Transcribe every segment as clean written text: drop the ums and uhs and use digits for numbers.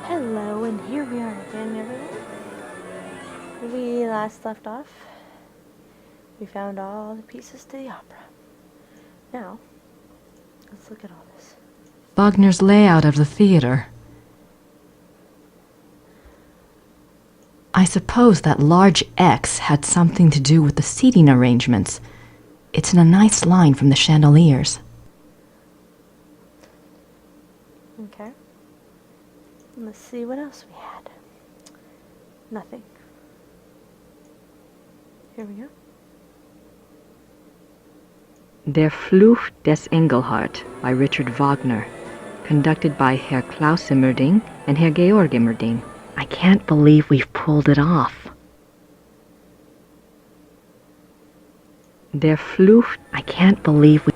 Hello, and here we are again, everyone. Where we last left off, we found all the pieces to the opera. Now, let's look at all this. Wagner's layout of the theater. I suppose that large X had something to do with the seating arrangements. It's in a nice line from the chandeliers. Okay. Let's see what else we had. Nothing. Here we go. Der Fluch des Engelhart by Richard Wagner, conducted by Herr Klaus Immerding and Herr Georg Immerding. I can't believe we've pulled it off. Der Fluch, I can't believe we...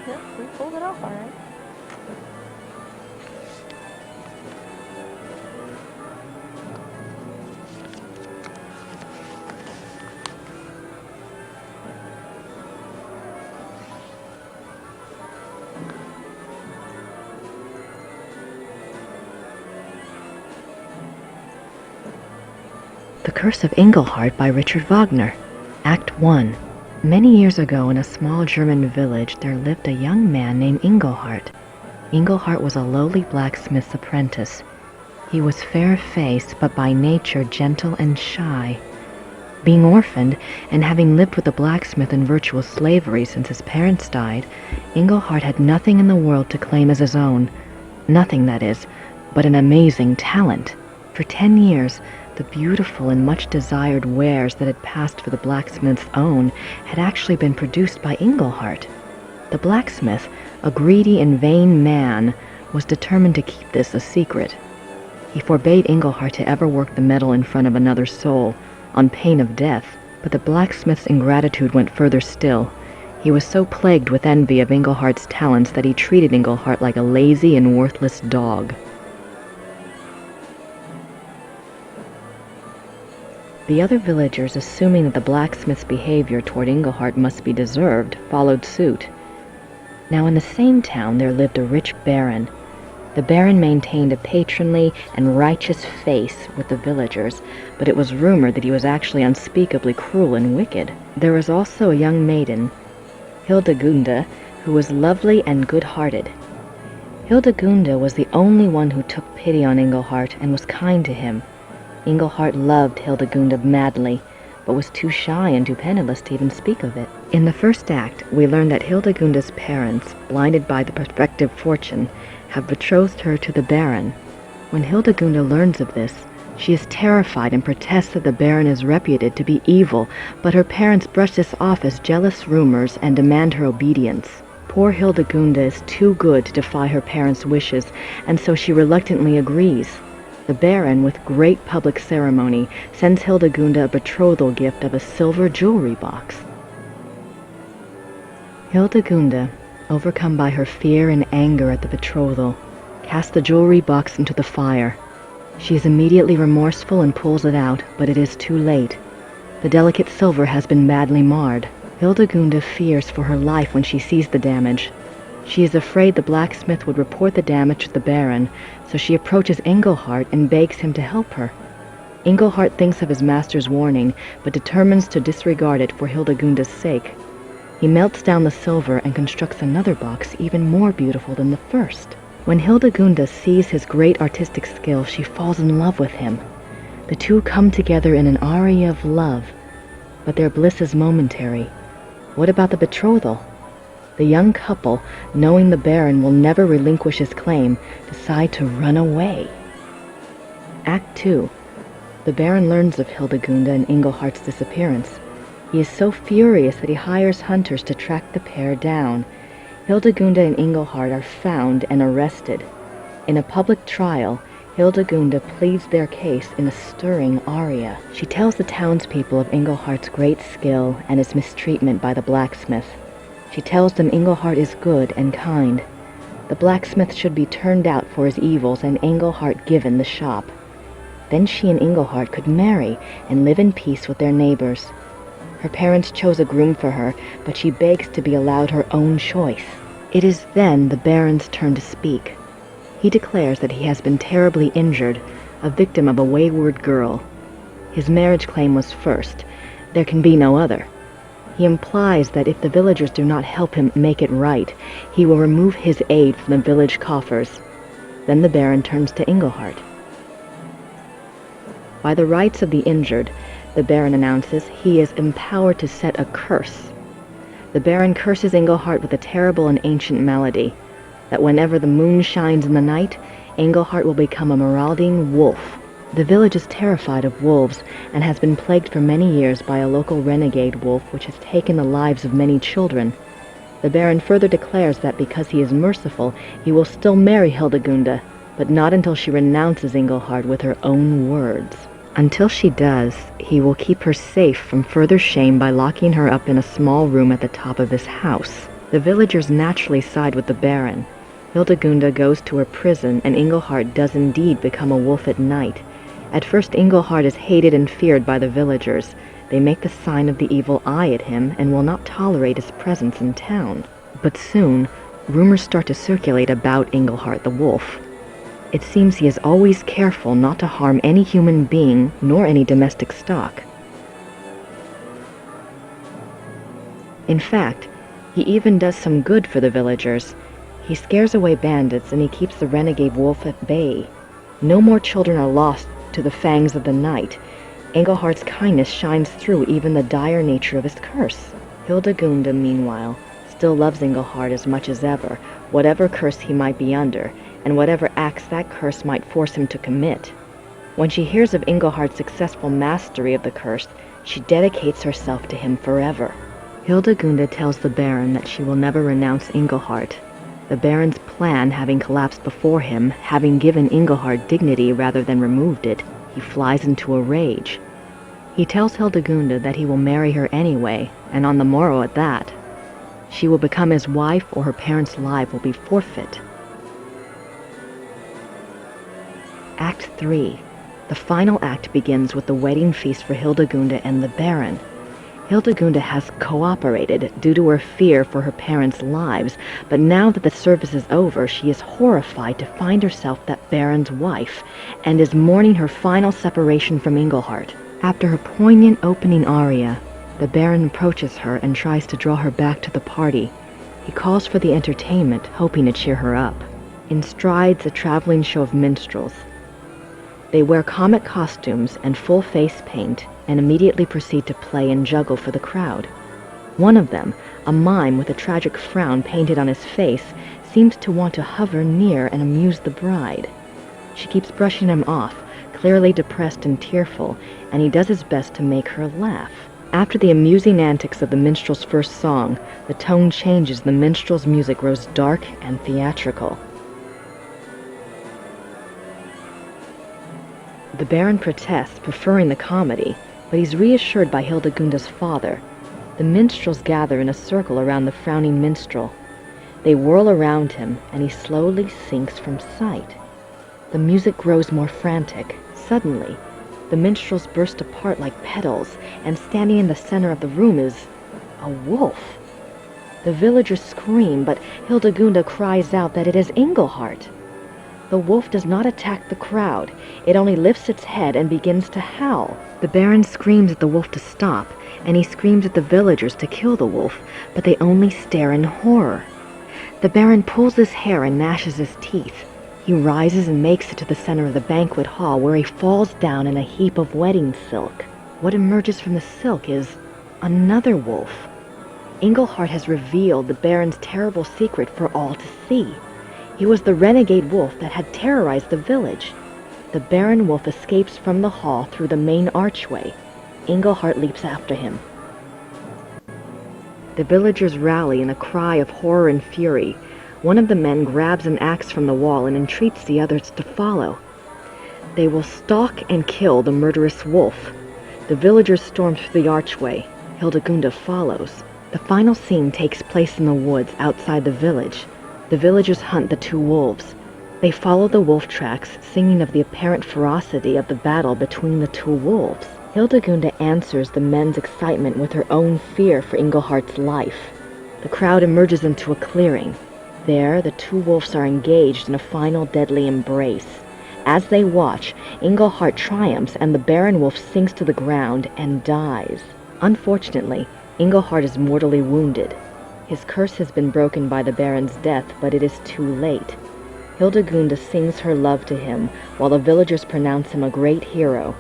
Yep, we pulled it off, alright. The Curse of Engelhart by Richard Wagner. Act 1. Many years ago in a small German village there lived a young man named Engelhart. Engelhart was a lowly blacksmith's apprentice. He was fair-faced, but by nature gentle and shy. Being orphaned, and having lived with the blacksmith in virtual slavery since his parents died, Engelhart had nothing in the world to claim as his own. Nothing, that is, but an amazing talent. For 10 years, the beautiful and much-desired wares that had passed for the blacksmith's own had actually been produced by Engelhart. The blacksmith, a greedy and vain man, was determined to keep this a secret. He forbade Engelhart to ever work the metal in front of another soul, on pain of death, but the blacksmith's ingratitude went further still. He was so plagued with envy of Engelhart's talents that he treated Engelhart like a lazy and worthless dog. The other villagers, assuming that the blacksmith's behavior toward Engelhart must be deserved, followed suit. Now in the same town there lived a rich baron. The baron maintained a patronly and righteous face with the villagers, but it was rumored that he was actually unspeakably cruel and wicked. There was also a young maiden, Hildegunde, who was lovely and good-hearted. Hildegunde was the only one who took pity on Engelhart and was kind to him. Engelhart loved Hildegunde madly, but was too shy and too penniless to even speak of it. In the first act, we learn that Hildegunde's parents, blinded by the prospective fortune, have betrothed her to the Baron. When Hildegunde learns of this, she is terrified and protests that the Baron is reputed to be evil, but her parents brush this off as jealous rumors and demand her obedience. Poor Hildegunde is too good to defy her parents' wishes, and so she reluctantly agrees. The Baron, with great public ceremony, sends Hildegunde a betrothal gift of a silver jewelry box. Hildegunde, overcome by her fear and anger at the betrothal, casts the jewelry box into the fire. She is immediately remorseful and pulls it out, but it is too late. The delicate silver has been badly marred. Hildegunde fears for her life when she sees the damage. She is afraid the blacksmith would report the damage to the Baron, so she approaches Engelhart and begs him to help her. Engelhart thinks of his master's warning, but determines to disregard it for Hildegunde's sake. He melts down the silver and constructs another box even more beautiful than the first. When Hildegunde sees his great artistic skill, she falls in love with him. The two come together in an aria of love, but their bliss is momentary. What about the betrothal? The young couple, knowing the Baron will never relinquish his claim, decide to run away. Act 2. The Baron learns of Hildegunde and Engelhart's disappearance. He is so furious that he hires hunters to track the pair down. Hildegunde and Engelhart are found and arrested. In a public trial, Hildegunde pleads their case in a stirring aria. She tells the townspeople of Engelhart's great skill and his mistreatment by the blacksmith. She tells them Engelhart is good and kind. The blacksmith should be turned out for his evils and Engelhart given the shop. Then she and Engelhart could marry and live in peace with their neighbors. Her parents chose a groom for her, but she begs to be allowed her own choice. It is then the Baron's turn to speak. He declares that he has been terribly injured, a victim of a wayward girl. His marriage claim was first. There can be no other. He implies that if the villagers do not help him make it right, he will remove his aid from the village coffers. Then the Baron turns to Engelhart. By the rights of the injured, the Baron announces he is empowered to set a curse. The Baron curses Engelhart with a terrible and ancient melody, that whenever the moon shines in the night, Engelhart will become a marauding wolf. The village is terrified of wolves and has been plagued for many years by a local renegade wolf which has taken the lives of many children. The Baron further declares that because he is merciful, he will still marry Hildegunda, but not until she renounces Engelhart with her own words. Until she does, he will keep her safe from further shame by locking her up in a small room at the top of his house. The villagers naturally side with the Baron. Hildegunda goes to her prison, and Engelhart does indeed become a wolf at night. At first, Engelhart is hated and feared by the villagers. They make the sign of the evil eye at him and will not tolerate his presence in town. But soon, rumors start to circulate about Engelhart the wolf. It seems he is always careful not to harm any human being nor any domestic stock. In fact, he even does some good for the villagers. He scares away bandits and he keeps the renegade wolf at bay. No more children are lost to the fangs of the night. Engelhart's kindness shines through even the dire nature of his curse. Hildegunda, meanwhile, still loves Engelhart as much as ever, whatever curse he might be under, and whatever acts that curse might force him to commit. When she hears of Engelhart's successful mastery of the curse, she dedicates herself to him forever. Hildegunda tells the Baron that she will never renounce Engelhart. The Baron's plan having collapsed before him, having given Engelhart dignity rather than removed it, he flies into a rage. He tells Hildegunda that he will marry her anyway, and on the morrow at that. She will become his wife or her parents' life will be forfeit. Act 3. The final act begins with the wedding feast for Hildegunda and the Baron. Hildegunda has cooperated due to her fear for her parents' lives, but now that the service is over, she is horrified to find herself that Baron's wife, and is mourning her final separation from Engelhart. After her poignant opening aria, the Baron approaches her and tries to draw her back to the party. He calls for the entertainment, hoping to cheer her up. In strides a traveling show of minstrels. They wear comic costumes and full face paint and immediately proceed to play and juggle for the crowd. One of them, a mime with a tragic frown painted on his face, seems to want to hover near and amuse the bride. She keeps brushing him off, clearly depressed and tearful, and he does his best to make her laugh. After the amusing antics of the minstrel's first song, the tone changes, the minstrel's music grows dark and theatrical. The Baron protests, preferring the comedy, but he's reassured by Hildegunda's father. The minstrels gather in a circle around the frowning minstrel. They whirl around him, and he slowly sinks from sight. The music grows more frantic. Suddenly, the minstrels burst apart like petals, and standing in the center of the room is a wolf. The villagers scream, but Hildegunda cries out that it is Engelhart. The wolf does not attack the crowd. It only lifts its head and begins to howl. The Baron screams at the wolf to stop, and he screams at the villagers to kill the wolf, but they only stare in horror. The Baron pulls his hair and gnashes his teeth. He rises and makes it to the center of the banquet hall, where he falls down in a heap of wedding silk. What emerges from the silk is another wolf. Engelhart has revealed the Baron's terrible secret for all to see. He was the renegade wolf that had terrorized the village. The Baron wolf escapes from the hall through the main archway. Engelhart leaps after him. The villagers rally in a cry of horror and fury. One of the men grabs an axe from the wall and entreats the others to follow. They will stalk and kill the murderous wolf. The villagers storm through the archway. Hildegunda follows. The final scene takes place in the woods outside the village. The villagers hunt the two wolves. They follow the wolf tracks, singing of the apparent ferocity of the battle between the two wolves. Hildegunda answers the men's excitement with her own fear for Ingleheart's life. The crowd emerges into a clearing. There, the two wolves are engaged in a final deadly embrace. As they watch, Ingleheart triumphs and the Baron Wolf sinks to the ground and dies. Unfortunately, Ingleheart is mortally wounded. His curse has been broken by the Baron's death, but it is too late. Hildegunda sings her love to him, while the villagers pronounce him a great hero.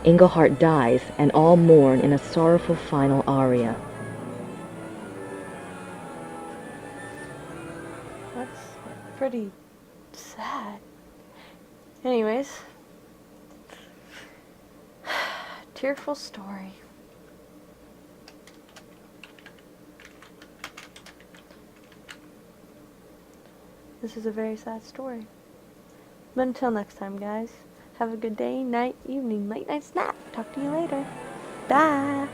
Ingleheart dies, and all mourn in a sorrowful final aria. That's pretty sad. Anyways, tearful story. This is a very sad story. But until next time, guys, have a good day, night, evening, late night snack. Talk to you later. Bye.